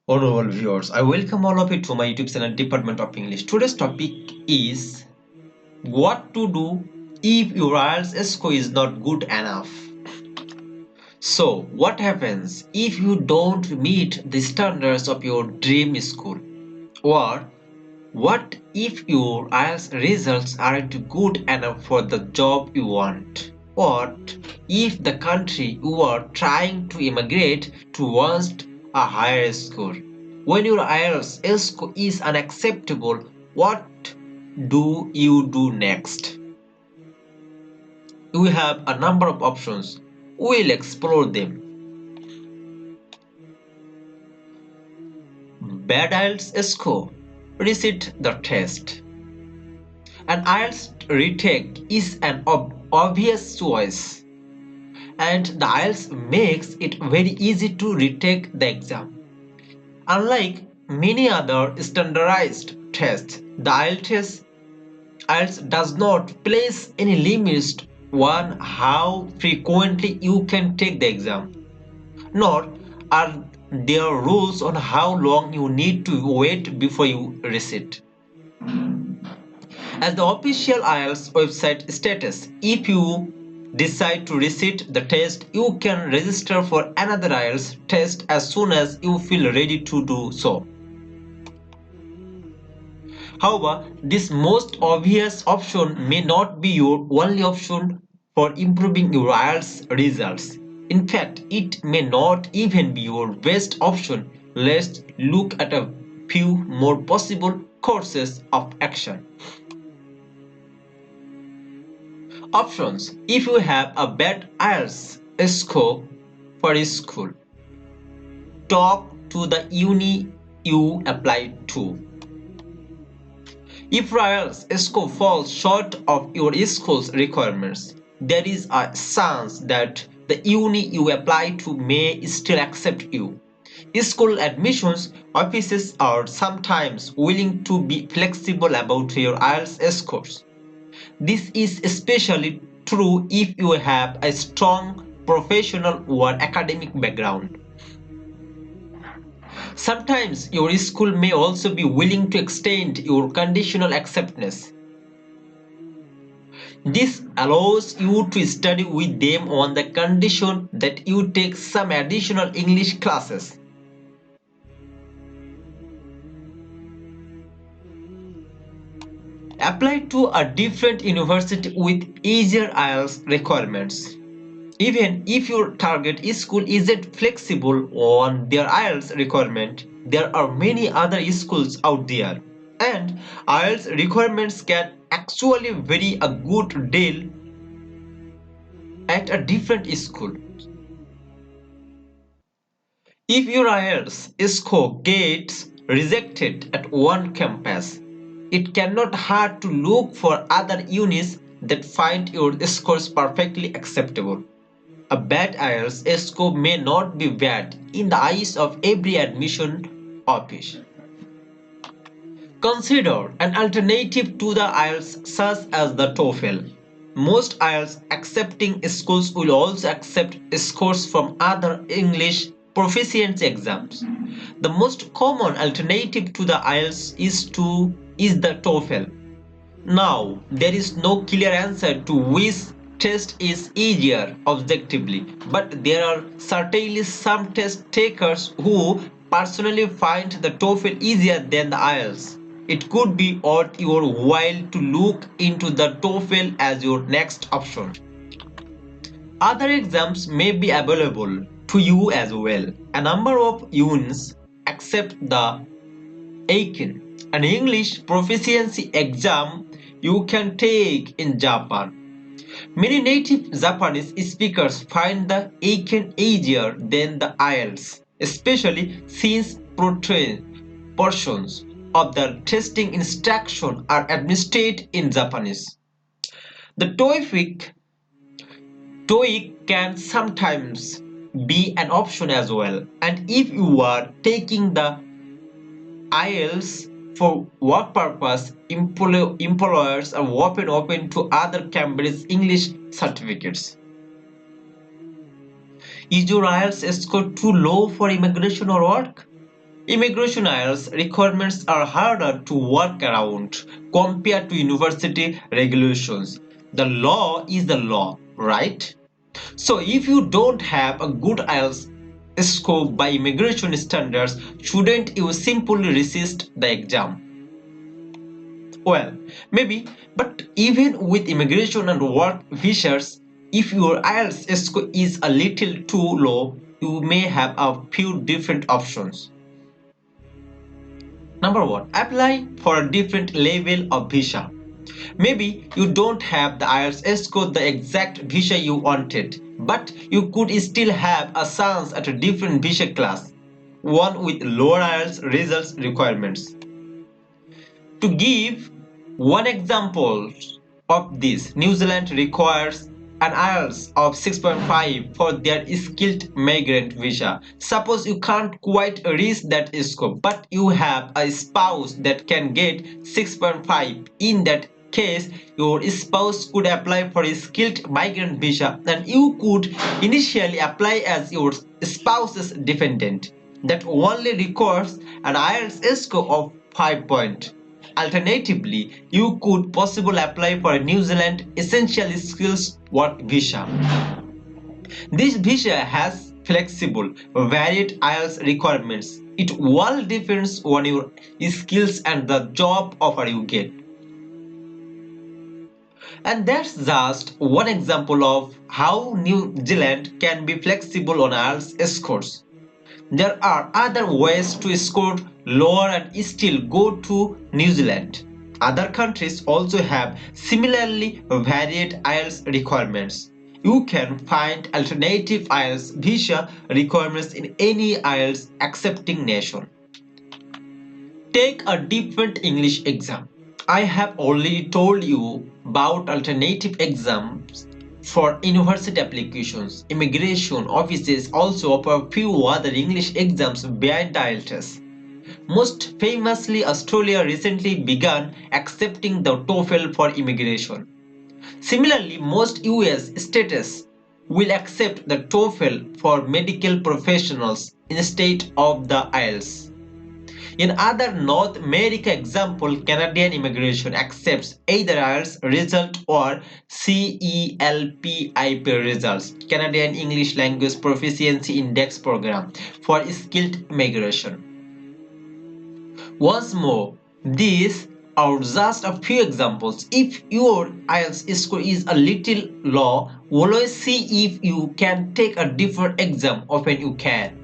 Honorable viewers, I welcome all of you to my YouTube channel Department of English. Today's topic is what to do if your IELTS score is not good enough. So, what happens if you don't meet the standards of your dream school? Or, what if your IELTS results aren't good enough for the job you want? What if the country you are trying to immigrate to wants a higher score? When your IELTS score is unacceptable, what do you do next? We have a number of options. We'll explore them. Bad IELTS score. Resit the test. An IELTS retake is an obvious choice, and the IELTS makes it very easy to retake the exam. Unlike many other standardized tests, the IELTS does not place any limits on how frequently you can take the exam, nor are there rules on how long you need to wait before you resit. As the official IELTS website states, if you decide to resit the test, you can register for another IELTS test as soon as you feel ready to do so. However, this most obvious option may not be your only option for improving your IELTS results. In fact, it may not even be your best option. Let's look at a few more possible courses of action. Options: if you have a bad IELTS score for a school, talk to the uni you applied to. If your IELTS score falls short of your school's requirements, there is a chance that the uni you apply to may still accept you. School admissions offices are sometimes willing to be flexible about your IELTS scores. This is especially true if you have a strong professional or academic background. Sometimes your school may also be willing to extend your conditional acceptance. This allows you to study with them on the condition that you take some additional English classes. Apply to a different university with easier IELTS requirements. Even if your target school isn't flexible on their IELTS requirement, there are many other schools out there, and IELTS requirements can actually vary a good deal at a different school. If your IELTS score gets rejected at one campus, it cannot hurt to look for other unis that find your scores perfectly acceptable. A bad IELTS score may not be bad in the eyes of every admission office. Consider an alternative to the IELTS such as the TOEFL. Most IELTS accepting schools will also accept scores from other English proficiency exams. The most common alternative to the IELTS is the TOEFL. Now, there is no clear answer to which test is easier objectively, but there are certainly some test takers who personally find the TOEFL easier than the IELTS. It could be worth your while to look into the TOEFL as your next option. Other exams may be available to you as well. A number of unis accept the IELTS, an English proficiency exam you can take in Japan. Many native Japanese speakers find the IELTS easier than the IELTS, especially since portions of the testing instruction are administered in Japanese. The TOEIC can sometimes be an option as well, and if you are taking the IELTS for work purpose, employers are open to other Cambridge English certificates. Is your IELTS score too low for immigration or work? Immigration IELTS requirements are harder to work around compared to university regulations. The law is the law, right? So if you don't have a good IELTS score by immigration standards, shouldn't you simply resist the exam? Well, maybe, but even with immigration and work visas, if your IELTS score is a little too low, you may have a few different options. Number one, apply for a different level of visa. Maybe you don't have the IELTS score the exact visa you wanted, but you could still have a chance at a different visa class, one with lower IELTS results requirements. To give one example of this, New Zealand requires an IELTS of 6.5 for their skilled migrant visa. Suppose you can't quite reach that score, but you have a spouse that can get 6.5. In that case, your spouse could apply for a skilled migrant visa and you could initially apply as your spouse's dependent. That only requires an IELTS score of 5 points. Alternatively, you could possibly apply for a New Zealand Essential Skills Work Visa. This visa has flexible, varied IELTS requirements. It all depends on your skills and the job offer you get. And that's just one example of how New Zealand can be flexible on IELTS scores. There are other ways to score lower and still go to New Zealand. Other countries also have similarly varied IELTS requirements. You can find alternative IELTS visa requirements in any IELTS accepting nation. Take a different English exam. I have already told you about alternative exams for university applications. Immigration offices also offer a few other English exams beyond IELTS. Most famously, Australia recently began accepting the TOEFL for immigration. Similarly, most US states will accept the TOEFL for medical professionals instead of the IELTS. In other North America example, Canadian immigration accepts either IELTS result or CELPIP results, Canadian English Language Proficiency Index program, for skilled migration. Once more, these are just a few examples. If your IELTS score is a little low, always see if you can take a different exam when you can.